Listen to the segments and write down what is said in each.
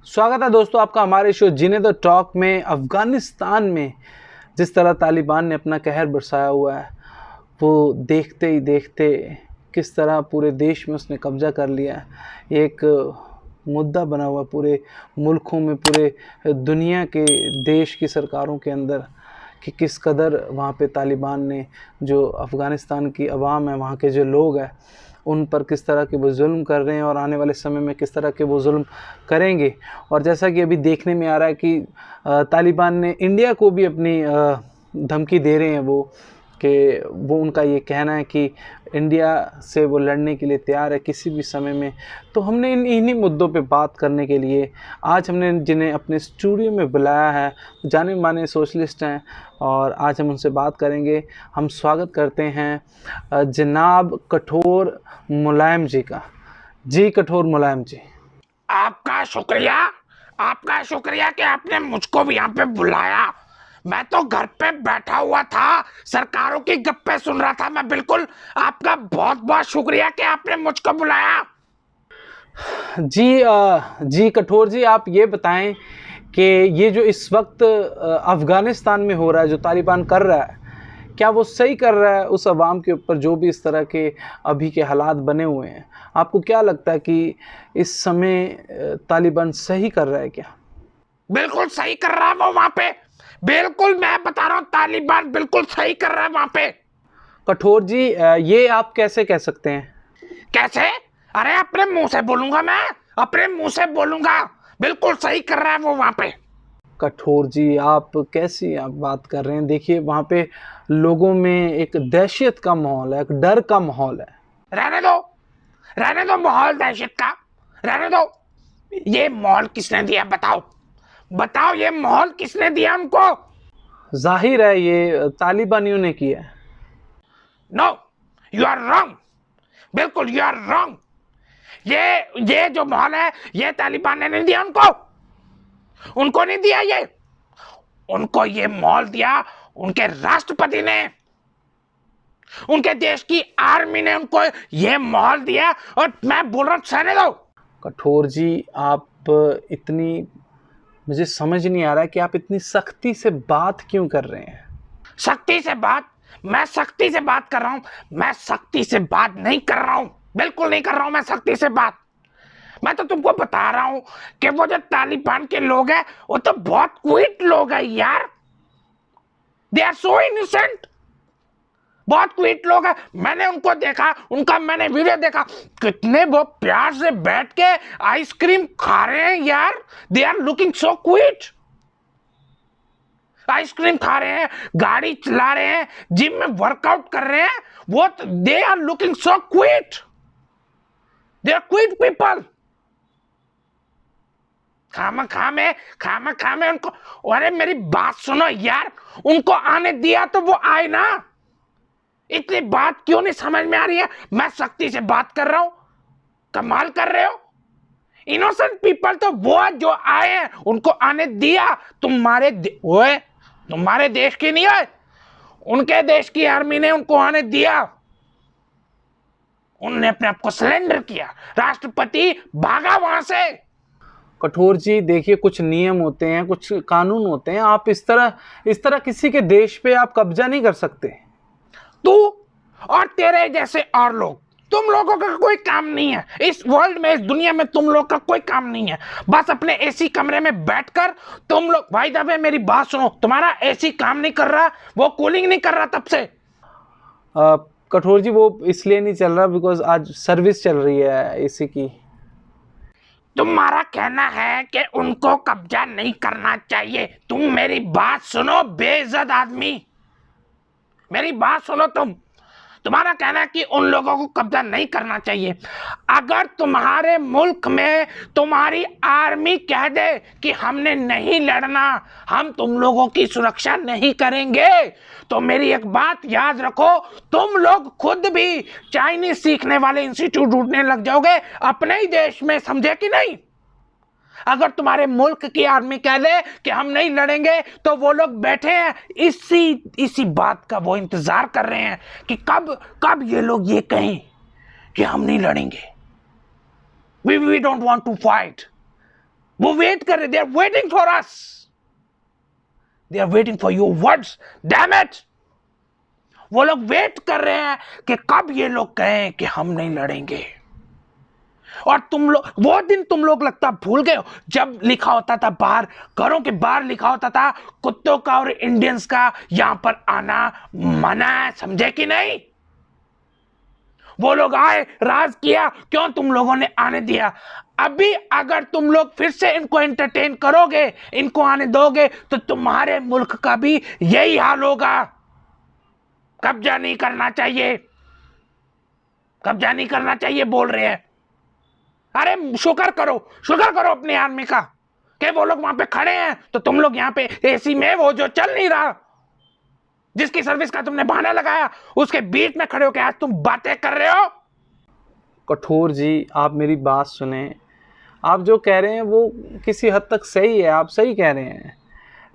स्वागत है दोस्तों आपका हमारे शो जीने दो टॉक में। अफ़गानिस्तान में जिस तरह तालिबान ने अपना कहर बरसाया हुआ है, वो देखते ही देखते किस तरह पूरे देश में उसने कब्जा कर लिया है। एक मुद्दा बना हुआ पूरे मुल्कों में, पूरे दुनिया के देश की सरकारों के अंदर कि किस कदर वहाँ पे तालिबान ने जो अफ़गानिस्तान की अवाम है, वहाँ के जो लोग हैं, उन पर किस तरह के वो जुल्म कर रहे हैं और आने वाले समय में किस तरह के वो जुल्म करेंगे। और जैसा कि अभी देखने में आ रहा है कि तालिबान ने इंडिया को भी अपनी धमकी दे रहे हैं वो उनका ये कहना है कि इंडिया से वो लड़ने के लिए तैयार है किसी भी समय में। तो हमने इन्हीं मुद्दों पे बात करने के लिए आज हमने जिन्हें अपने स्टूडियो में बुलाया है, जाने माने सोशलिस्ट हैं और आज हम उनसे बात करेंगे। हम स्वागत करते हैं जनाब कठोर मुलायम जी का। जी कठोर मुलायम जी, आपका शुक्रिया कि आपने मुझको भी यहाँ पे बुलाया। मैं तो घर पे बैठा हुआ था, सरकारों की गप्पे सुन रहा था। मैं बिल्कुल आपका बहुत बहुत शुक्रिया कि आपने मुझको बुलाया। जी कठोर जी, आप ये बताएं कि ये जो इस वक्त अफ़गानिस्तान में हो रहा है, जो तालिबान कर रहा है, क्या वो सही कर रहा है उस अवाम के ऊपर जो भी इस तरह के अभी के हालात बने हुए हैं? आपको क्या लगता है कि इस समय तालिबान सही कर रहा है क्या? बिल्कुल सही कर रहा है वो वहाँ पे। बिल्कुल, मैं बता रहा हूँ, तालिबान बिल्कुल सही कर रहा है वहाँ पे। कठोर जी, ये आप कैसे कह सकते हैं? कैसे? अरे अपने मुंह से बोलूंगा, मैं अपने मुंह से बोलूंगा। बिल्कुल सही कर रहा है वो वहाँ पे। कठोर जी, आप कैसी आप बात कर रहे हैं? देखिए, वहाँ पे लोगों में एक दहशत का माहौल है, एक डर का माहौल है। रहने दो माहौल दहशत का, रहने दो। ये माहौल किसने दिया? बताओ ये माहौल किसने दिया उनको? जाहिर है ये तालिबानियों ने किया है। No, you are wrong. बिल्कुल यू आर रॉन्ग। ये जो माहौल है, ये तालिबान ने नहीं दिया उनको नहीं दिया। उनको ये माहौल दिया उनके राष्ट्रपति ने, उनके देश की आर्मी ने उनको ये माहौल दिया। और मैं बोल रहा हूँ सहने दो। कठोर जी, आप इतनी, मुझे समझ नहीं आ रहा है कि आप इतनी सख्ती से बात क्यों कर रहे हैं? सख्ती से बात? मैं सख्ती से बात कर रहा हूँ? मैं सख्ती से बात नहीं कर रहा हूँ, बिल्कुल नहीं कर रहा हूँ मैं सख्ती से बात। मैं तो तुमको बता रहा हूँ कि वो जो तालिबान के लोग हैं, वो तो बहुत क्विट लोग हैं यार। दे आर सो इनोसेंट, बहुत क्विट लोग हैं। मैंने उनको देखा, मैंने वीडियो देखा, कितने वो प्यार से बैठ के आइसक्रीम खा रहे हैं यार। They are looking so quiet. Ice cream खा रहे हैं, गाड़ी चला रहे हैं, जिम में वर्कआउट कर रहे हैं। वो they are looking so quiet. They are quiet people. खामा खा में उनको, अरे मेरी बात सुनो यार, उनको आने दिया तो वो आए ना। इतनी बात क्यों नहीं समझ में आ रही है? मैं सख्ती से बात कर रहा हूं, कमाल कर रहे हो। इनोसेंट पीपल तो वो जो आए हैं, उनको आने दिया। तुम्हारे देश की नहीं है, उनके देश की आर्मी ने उनको आने दिया। उनने अपने आप को सरेंडर किया, राष्ट्रपति भागा वहां से। कठोर जी, देखिए, कुछ नियम होते हैं, कुछ कानून होते हैं। आप इस तरह किसी के देश पे आप कब्जा नहीं कर सकते। तू और तेरे जैसे और लोग, तुम लोगों का कोई काम नहीं है इस वर्ल्ड में, इस दुनिया में। तुम लोग का कोई काम नहीं है, बस अपने एसी कमरे में बैठकर तुम लोग। भाई दबे मेरी बात सुनो, तुम्हारा एसी काम नहीं कर रहा, वो कूलिंग नहीं कर रहा तब से। कठोर जी, वो इसलिए नहीं चल रहा बिकॉज आज सर्विस चल रही है एसी की। तुम्हारा कहना है कि उनको कब्जा नहीं करना चाहिए। तुम मेरी बात सुनो बेइज्जत आदमी, मेरी बात सुनो। तुम्हारा कहना है कि उन लोगों को कब्जा नहीं करना चाहिए। अगर तुम्हारे मुल्क में तुम्हारी आर्मी कह दे कि हमने नहीं लड़ना, हम तुम लोगों की सुरक्षा नहीं करेंगे, तो मेरी एक बात याद रखो, तुम लोग खुद भी चाइनीज सीखने वाले इंस्टीट्यूट ढूंढने लग जाओगे अपने ही देश में, समझे कि नहीं? अगर तुम्हारे मुल्क की आर्मी कह दे कि हम नहीं लड़ेंगे, तो वो लोग बैठे हैं इसी बात का वो इंतजार कर रहे हैं कि कब ये लोग ये कहें कि हम नहीं लड़ेंगे। We don't want to fight. वो वेट कर रहे, they are waiting for us, they are waiting for your words, damn it. वो लोग वेट कर रहे हैं कि कब ये लोग कहें कि हम नहीं लड़ेंगे। और तुम लोग, वो दिन तुम लोग लगता भूल गए हो जब लिखा होता था बाहर, घरों के बाहर लिखा होता था कुत्तों का और इंडियंस का यहां पर आना मना है, समझे कि नहीं? वो लोग आए, राज किया, क्यों तुम लोगों ने आने दिया? अभी अगर तुम लोग फिर से इनको एंटरटेन करोगे, इनको आने दोगे, तो तुम्हारे मुल्क का भी यही हाल होगा। कब्जा नहीं करना चाहिए, कब्जा नहीं करना चाहिए बोल रहे हैं। अरे शुक्र करो अपनी आर्मी का कि वो लोग वहां पे खड़े हैं, तो तुम लोग यहाँ पे एसी में, वो जो चल नहीं रहा, जिसकी सर्विस का तुमने बहाना लगाया, उसके बीच में खड़े होकर आज तुम बातें कर रहे हो। कठोर जी, आप मेरी बात सुने। आप जो कह रहे हैं वो किसी हद तक सही है, आप सही कह रहे हैं,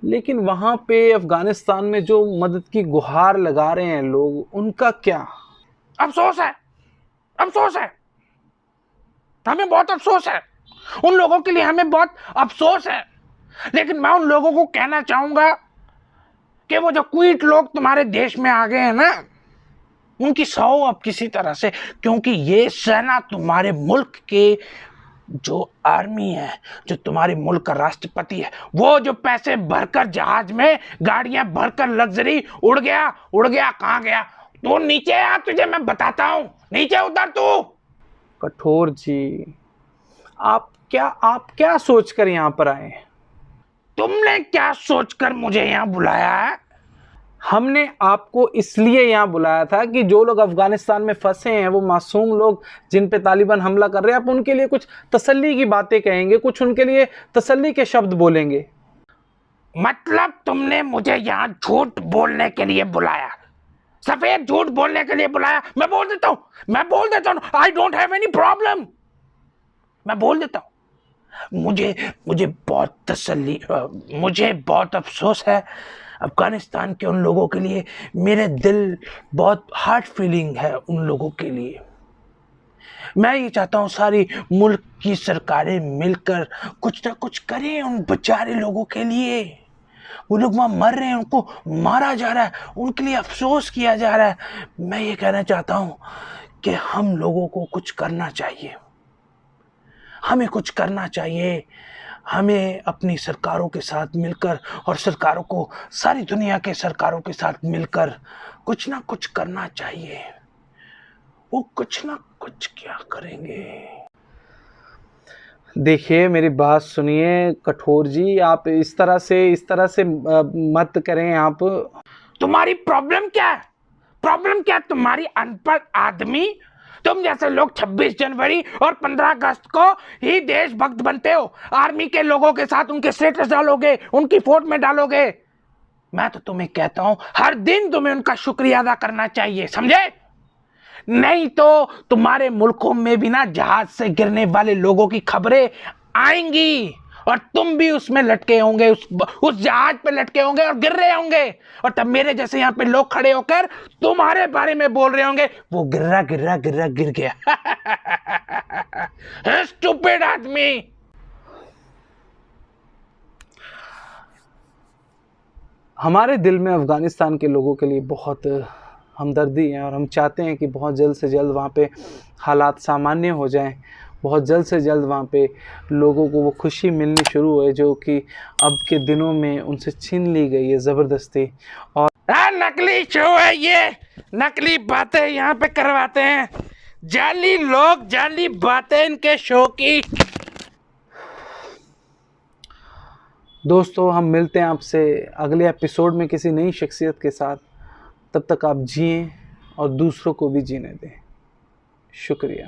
लेकिन वहाँ पे अफ़गानिस्तान में जो मदद की गुहार लगा रहे हैं लोग, उनका क्या? अफसोस है, अफसोस है, हमें बहुत अफसोस है, उन लोगों के लिए हमें बहुत अफसोस है। लेकिन मैं उन लोगों को कहना चाहूंगा कि वो जो क्वीट लोग तुम्हारे देश में आ गए हैं ना, उनकी सौ अब किसी तरह से, क्योंकि ये सेना तुम्हारे मुल्क के जो आर्मी है, जो तुम्हारे मुल्क का राष्ट्रपति है, वो जो पैसे भरकर जहाज में, गाड़ियां भरकर लग्जरी उड़ गया कहां गया? तो नीचे आ, तुझे मैं बताता हूं, नीचे उतर तू। कठोर जी, आप क्या सोचकर यहाँ पर आए? तुमने क्या सोचकर मुझे यहाँ बुलाया है? हमने आपको इसलिए यहाँ बुलाया था कि जो लोग अफगानिस्तान में फंसे हैं, वो मासूम लोग जिन पे तालिबान हमला कर रहे हैं, आप उनके लिए कुछ तसल्ली की बातें कहेंगे, कुछ उनके लिए तसल्ली के शब्द बोलेंगे। मतलब तुमने मुझे यहाँ झूठ बोलने के लिए बुलाया, सफेद झूठ बोलने के लिए बुलाया? मैं बोल देता हूँ, I don't have any problem, मैं बोल देता हूँ। मुझे बहुत तसल्ली, मुझे बहुत अफसोस है अफगानिस्तान के उन लोगों के लिए। मेरे दिल बहुत हार्ट फीलिंग है उन लोगों के लिए। मैं ये चाहता हूँ सारी मुल्क की सरकारें मिलकर कुछ ना कुछ करें उन बेचारे लोगों के लिए। वो लोग वहाँ मर रहे हैं, उनको मारा जा रहा है, उनके लिए अफसोस किया जा रहा है। मैं ये कहना चाहता हूँ कि हम लोगों को कुछ करना चाहिए, हमें कुछ करना चाहिए। हमें अपनी सरकारों के साथ मिलकर, और सरकारों को, सारी दुनिया के सरकारों के साथ मिलकर कुछ ना कुछ करना चाहिए। वो कुछ ना कुछ क्या करेंगे? देखिए, मेरी बात सुनिए कठोर जी, आप इस तरह से मत करें। आप, तुम्हारी प्रॉब्लम क्या है? प्रॉब्लम क्या है तुम्हारी, अनपढ़ आदमी? तुम जैसे लोग 26 जनवरी और 15 अगस्त को ही देशभक्त बनते हो, आर्मी के लोगों के साथ उनके स्टेटस डालोगे, उनकी फोटो में डालोगे। मैं तो तुम्हें कहता हूं हर दिन तुम्हें उनका शुक्रिया अदा करना चाहिए, समझे? नहीं तो तुम्हारे मुल्कों में भी ना जहाज से गिरने वाले लोगों की खबरें आएंगी, और तुम भी उसमें लटके होंगे, उस जहाज पे लटके होंगे और गिर रहे होंगे, और तब मेरे जैसे यहाँ पे लोग खड़े होकर तुम्हारे बारे में बोल रहे होंगे, वो गिर गया। स्टूपिड आदमी। हमारे दिल में अफ़गानिस्तान के लोगों के लिए बहुत हमदर्दी है, और हम चाहते हैं कि बहुत जल्द से जल्द वहाँ पे हालात सामान्य हो जाएं, बहुत जल्द से जल्द वहाँ पे लोगों को वो खुशी मिलनी शुरू हो जो कि अब के दिनों में उनसे छीन ली गई है ज़बरदस्ती। और नकली शो है ये, नकली बातें यहाँ पे करवाते हैं, जाली लोग, जाली बातें इनके शो की। दोस्तों, हम मिलते हैं आपसे अगले एपिसोड में किसी नई शख्सियत के साथ। तब तक आप जिएं और दूसरों को भी जीने दें। शुक्रिया।